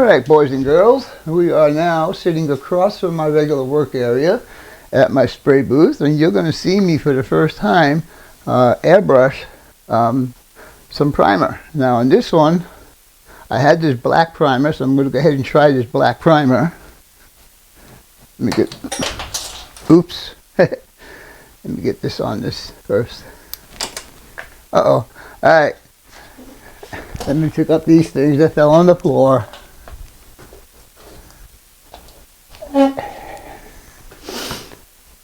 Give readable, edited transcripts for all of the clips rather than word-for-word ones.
Alright, boys and girls, we are now sitting across from my regular work area at my spray booth, and you're going to see me for the first time airbrush some primer. Now on this one, I had this black primer, so I'm going to go ahead and try this black primer. Let me get, oops, let me get this on this first. Uh-oh, alright, let me pick up these things that fell on the floor.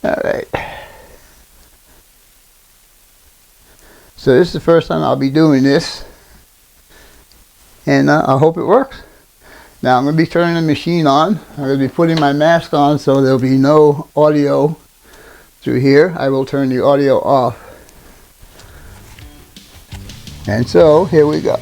Alright, so this is the first time I'll be doing this, and I hope it works. Now I'm going to be turning the machine on. I'm going to be putting my mask on so there'll be no audio through here. I will turn the audio off. And so here we go.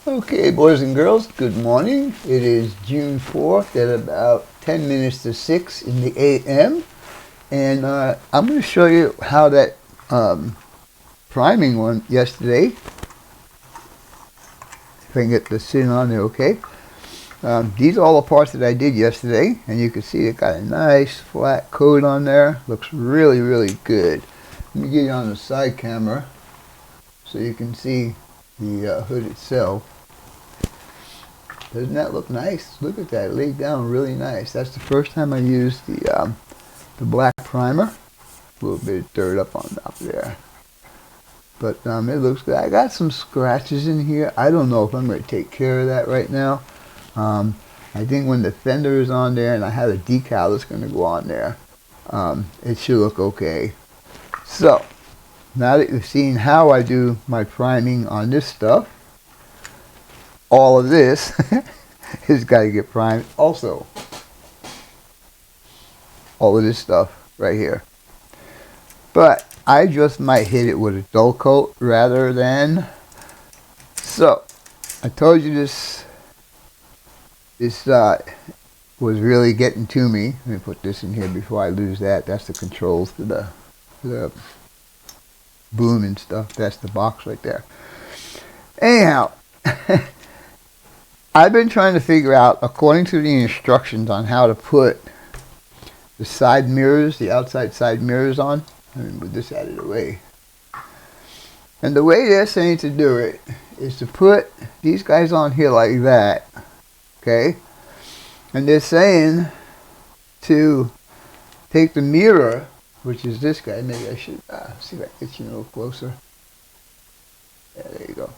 Okay, boys and girls, good morning. It is June 4th at about 10 minutes to 6 in the a.m. And I'm going to show you how that priming went yesterday. If I can get the scene on there, okay. These are all the parts that I did yesterday, and you can see it got a nice flat coat on there. Looks really, really good. Let me get you on the side camera so you can see the hood itself. Doesn't that look nice? Look at that, it laid down really nice. That's the first time I used the black primer. A little bit of dirt up on top there. But it looks good. I got some scratches in here. I don't know if I'm going to take care of that right now. I think when the fender is on there and I have a decal that's going to go on there, it should look okay. So, now that you've seen how I do my priming on this stuff, all of this has got to get primed also. All of this stuff right here. But I just might hit it with a dull coat rather than... So, I told you this was really getting to me. Let me put this in here before I lose that. That's the controls for the boom and stuff. That's the box right there. Anyhow, I've been trying to figure out, according to the instructions on how to put the side mirrors, the outside side mirrors on. Let me move this out of the way. And the way they're saying to do it is to put these guys on here like that. Okay? And they're saying to take the mirror, which is this guy. Maybe I should see if I can get you a little closer. Yeah, there you go.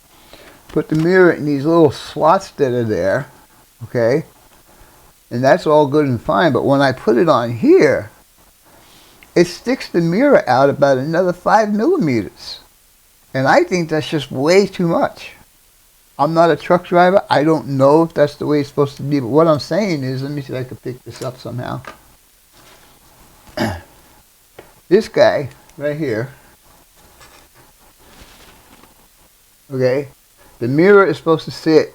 Put the mirror in these little slots that are there, okay? And that's all good and fine, but when I put it on here, it sticks the mirror out about another 5 millimeters. And I think that's just way too much. I'm not a truck driver. I don't know if that's the way it's supposed to be, but what I'm saying is, let me see if I can pick this up somehow. This guy right here, okay? The mirror is supposed to sit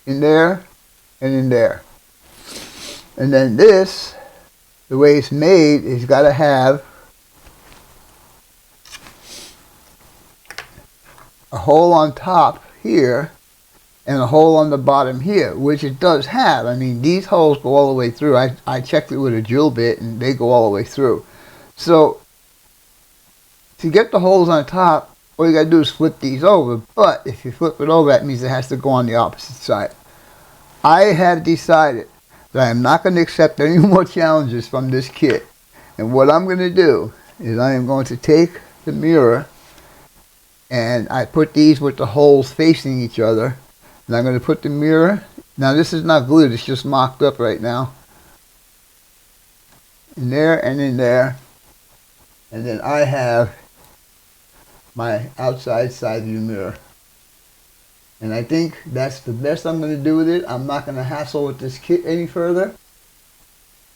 in there and in there. And then this the way it's made, it's got to have a hole on top here and a hole on the bottom here, which it does have. I mean, these holes go all the way through. I checked it with a drill bit and they go all the way through. So to get the holes on top, all you got to do is flip these over. But if you flip it over, that means it has to go on the opposite side. I have decided that I am not going to accept any more challenges from this kit. And what I'm going to do is I am going to take the mirror, and I put these with the holes facing each other. And I'm going to put the mirror, now this is not glued, it's just mocked up right now, in there and in there. And then I have my outside side view mirror. And I think that's the best I'm going to do with it. I'm not going to hassle with this kit any further,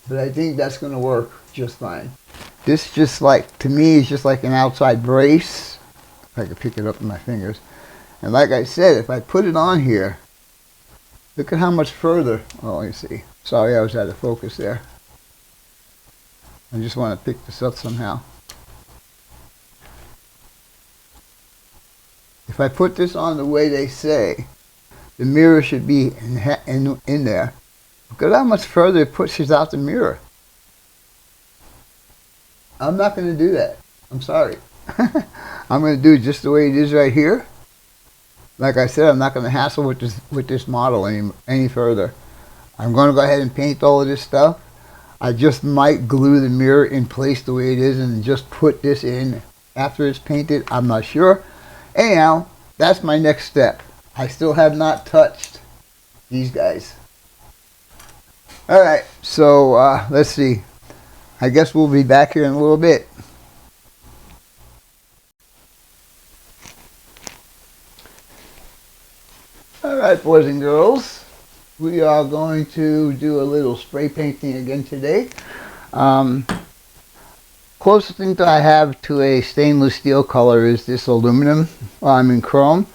but I think that's going to work just fine. This just like, to me, is just like an outside brace. If I could pick it up with my fingers. And like I said, if I put it on here, look at how much further. Oh, let me see. Sorry, I was out of focus there. I just want to pick this up somehow. If I put this on the way they say, the mirror should be in there. Look at how much further it pushes out the mirror. I'm not going to do that. I'm sorry. I'm going to do it just the way it is right here. Like I said, I'm not going to hassle with this model any further. I'm going to go ahead and paint all of this stuff. I just might glue the mirror in place the way it is and just put this in after it's painted. I'm not sure. Anyhow, that's my next step. I still have not touched these guys. Alright, so let's see. I guess we'll be back here in a little bit. Alright, boys and girls, we are going to do a little spray painting again today. Closest thing that I have to a stainless steel color is this aluminum. Chrome.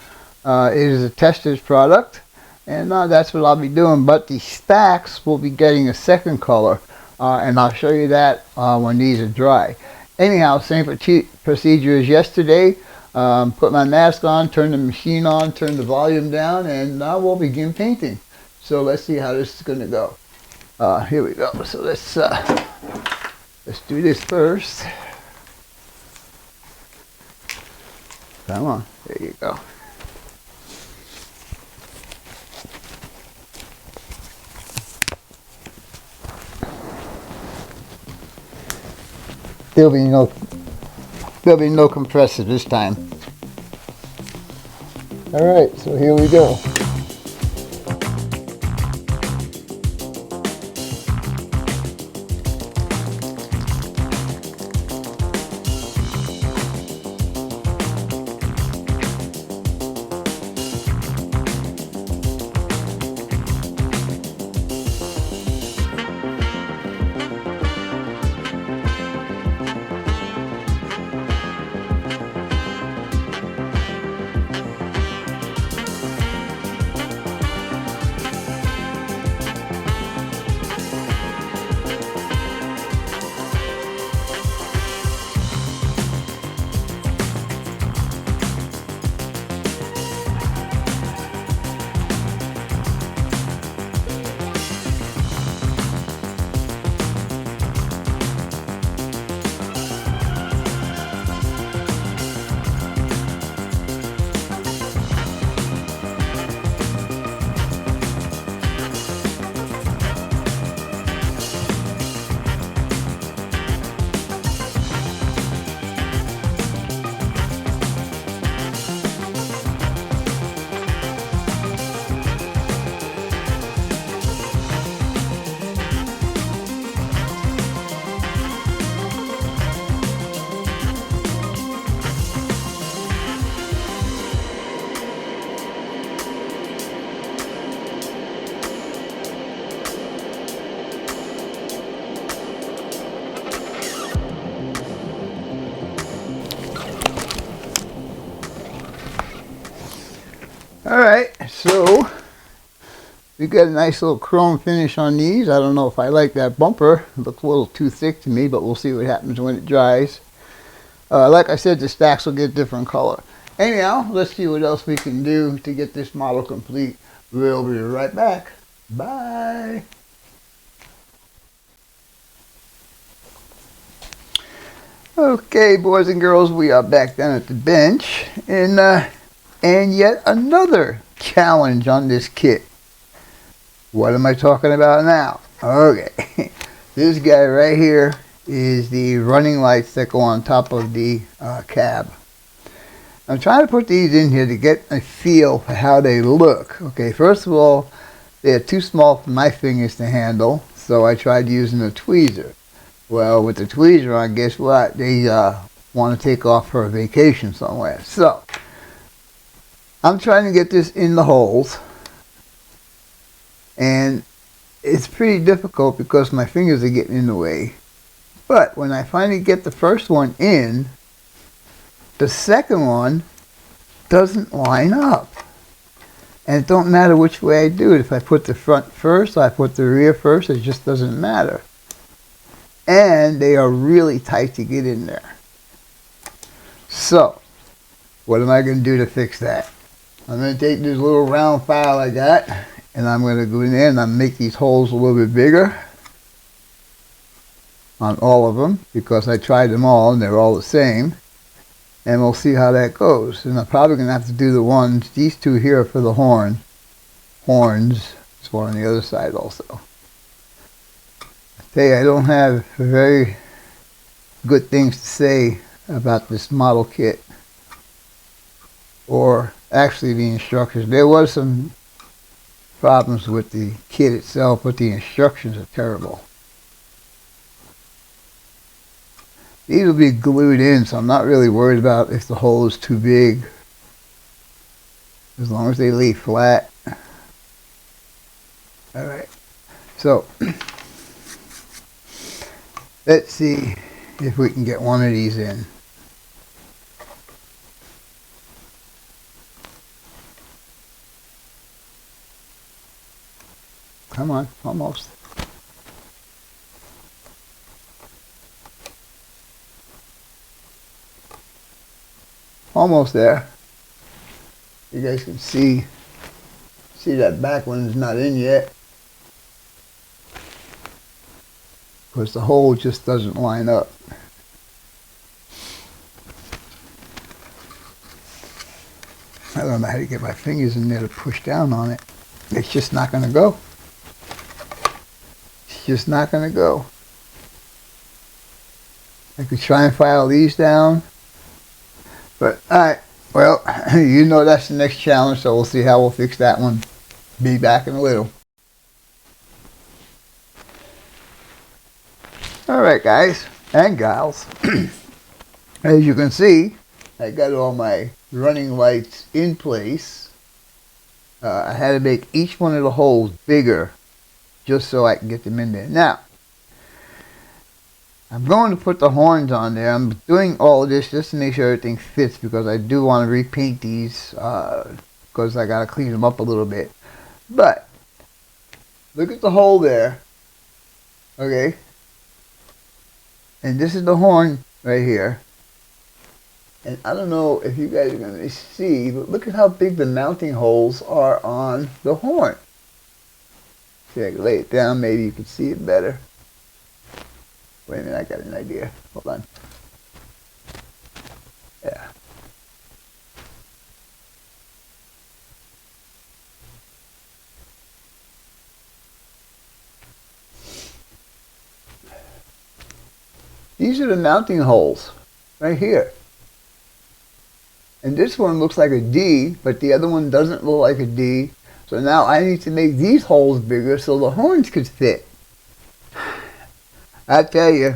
It is a Tester's product, and that's what I'll be doing. But the stacks will be getting a second color, and I'll show you that when these are dry. Anyhow, same procedure as yesterday. Put my mask on, turn the machine on, turn the volume down, and now we'll begin painting. So let's see how this is going to go. Here we go. So let's do this first. Come on, there you go. There'll be no compressor this time. All right, so here we go. All right, so We got a nice little chrome finish on these. I don't know if I like that bumper. It looks a little too thick to me, but we'll see what happens when it dries. Like I said, the stacks will get different color. Anyhow, let's see what else we can do to get this model complete. We'll be right back. Bye. Okay, boys and girls, we are back down at the bench, and yet another challenge on this kit. What am I talking about now? Okay, this guy right here is the running lights that go on top of the cab. I'm trying to put these in here to get a feel for how they look. Okay, first of all, they're too small for my fingers to handle, so I tried using a tweezer. Well, with the tweezer on, guess what? They want to take off for a vacation somewhere. So, I'm trying to get this in the holes. And it's pretty difficult because my fingers are getting in the way. But when I finally get the first one in, the second one doesn't line up. And it don't matter which way I do it. If I put the front first or I put the rear first, it just doesn't matter. And they are really tight to get in there. So, what am I going to do to fix that? I'm going to take this little round file I got, and I'm going to go in there and I'll make these holes a little bit bigger on all of them, because I tried them all and they're all the same. And we'll see how that goes. And I'm probably going to have to do the ones, these two here are for the horns. There's one on the other side also. I don't have very good things to say about this model kit, or actually the instructions. There was some problems with the kit itself, but the instructions are terrible. These will be glued in, so I'm not really worried about if the hole is too big, as long as they lay flat. Alright, so let's see if we can get one of these in. Come on, almost. Almost there. You guys can see that back one is not in yet, because the hole just doesn't line up. I don't know how to get my fingers in there to push down on it. It's just not going to go. It's just not going to go. I could try and file these down, but alright, well, you know that's the next challenge, so we'll see how we'll fix that one. Be back in a little. Alright guys and gals, as you can see, I got all my running lights in place. I had to make each one of the holes bigger just so I can get them in there. Now, I'm going to put the horns on there. I'm doing all of this just to make sure everything fits, because I do want to repaint these because I got to clean them up a little bit. But look at the hole there. Okay. And this is the horn right here. And I don't know if you guys are going to see, but look at how big the mounting holes are on the horn. See, I can lay it down, maybe you can see it better. Wait a minute, I got an idea. Hold on. Yeah. These are the mounting holes right here. And this one looks like a D, but the other one doesn't look like a D. So now I need to make these holes bigger so the horns could fit. I tell you,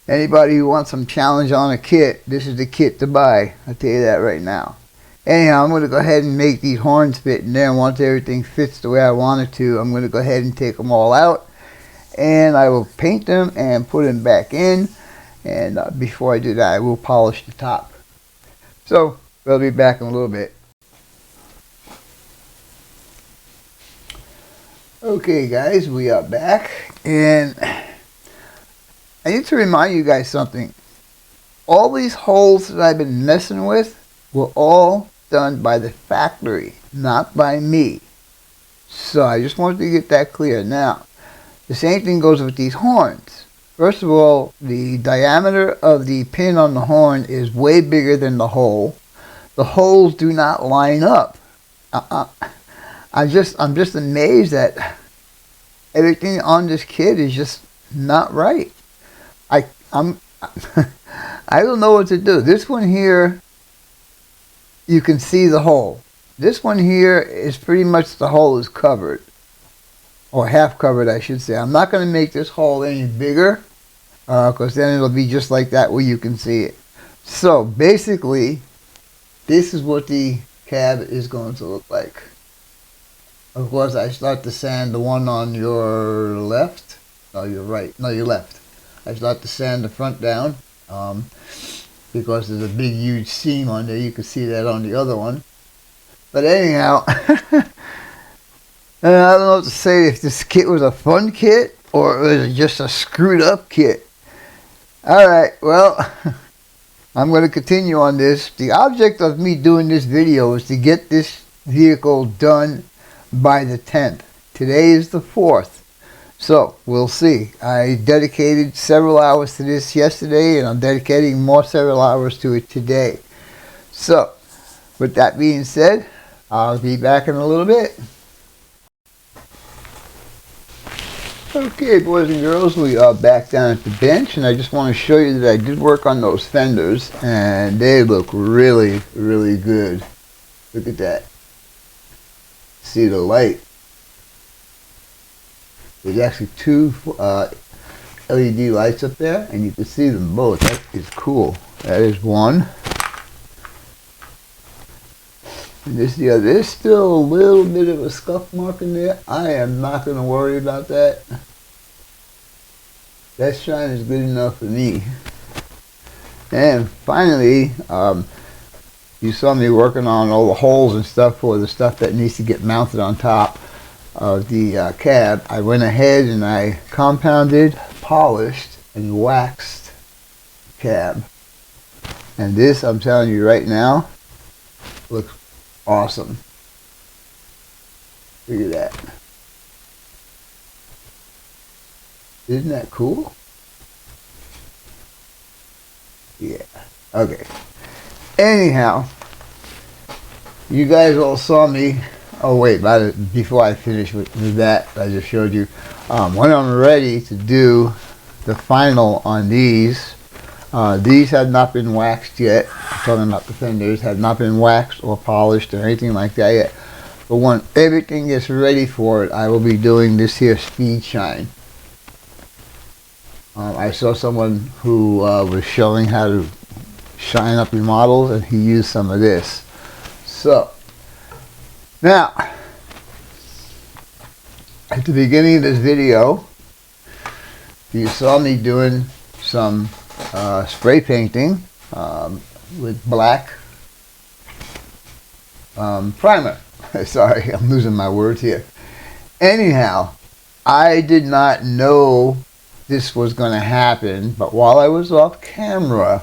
anybody who wants some challenge on a kit, this is the kit to buy. I'll tell you that right now. Anyhow, I'm going to go ahead and make these horns fit in there. And once everything fits the way I want it to, I'm going to go ahead and take them all out. And I will paint them and put them back in. And before I do that, I will polish the top. So, we'll be back in a little bit. Okay guys, we are back, and I need to remind you guys something. All these holes that I've been messing with were all done by the factory, not by me. So I just wanted to get that clear. Now, the same thing goes with these horns. First of all, the diameter of the pin on the horn is way bigger than the hole. The holes do not line up. I'm just amazed that everything on this kit is just not right. I'm I don't know what to do. This one here, you can see the hole. This one here is pretty much the hole is covered, or half covered, I should say. I'm not going to make this hole any bigger, because then it'll be just like that where you can see it. So basically, this is what the cab is going to look like. Of course, I start to sand the one on your left. No, your right. No, your left. I start to sand the front down because there's a big, huge seam on there. You can see that on the other one. But anyhow, I don't know what to say, if this kit was a fun kit or was it just a screwed up kit. Alright, well, I'm going to continue on this. The object of me doing this video is to get this vehicle done by the 10th. Today is the 4th. So, we'll see. I dedicated several hours to this yesterday, and I'm dedicating more several hours to it today. So, with that being said, I'll be back in a little bit. Okay, boys and girls, we are back down at the bench, and I just want to show you that I did work on those fenders, and they look really, really good. Look at that. See the light. There's actually two LED lights up there, and you can see them both. That is cool. That is one. And this is the other. There's still a little bit of a scuff mark in there. I am not going to worry about that. That shine is good enough for me. And finally, you saw me working on all the holes and stuff for the stuff that needs to get mounted on top of the cab. I went ahead and I compounded, polished, and waxed the cab. And this, I'm telling you right now, looks awesome. Look at that. Isn't that cool? Yeah. Okay. Anyhow, you guys all saw me. Oh wait, before I finish with that, I just showed you. When I'm ready to do the final on these have not been waxed yet. I'm talking about the fenders, have not been waxed or polished or anything like that yet. But when everything gets ready for it, I will be doing this here speed shine. I saw someone who was showing how to shine up your models, and he used some of this. So, now, at the beginning of this video, you saw me doing some spray painting with black primer. Sorry, I'm losing my words here. Anyhow, I did not know this was going to happen, but while I was off camera,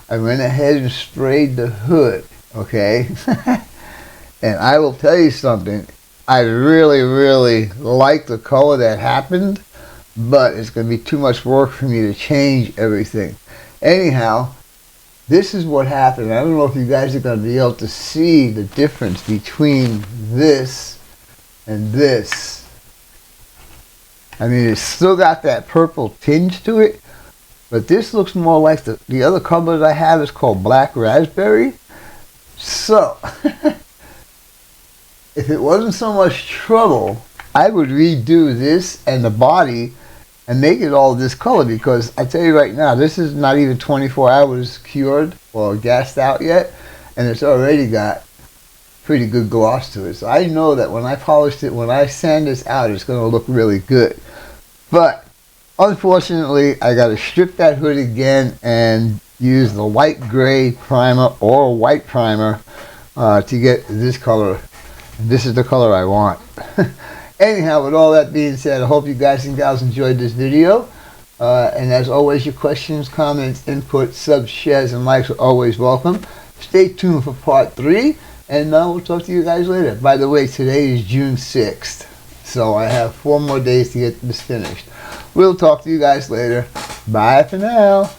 I went ahead and sprayed the hood, okay? And I will tell you something, I really, really like the color that happened, but it's going to be too much work for me to change everything. Anyhow, this is what happened. I don't know if you guys are going to be able to see the difference between this and this. I mean, it's still got that purple tinge to it, but this looks more like the other color that I have is called black raspberry. So, if it wasn't so much trouble, I would redo this and the body and make it all this color, because I tell you right now, this is not even 24 hours cured or gassed out yet, and it's already got pretty good gloss to it. So I know that when I polish it, when I sand this out, it's going to look really good. But unfortunately, I got to strip that hood again and use the light gray primer or white primer to get this color. This is the color I want. Anyhow, with all that being said, I hope you guys and gals enjoyed this video. And as always, your questions, comments, input, subs, shares, and likes are always welcome. Stay tuned for part 3, and we'll talk to you guys later. By the way, today is June 6th, so I have 4 more days to get this finished. We'll talk to you guys later. Bye for now.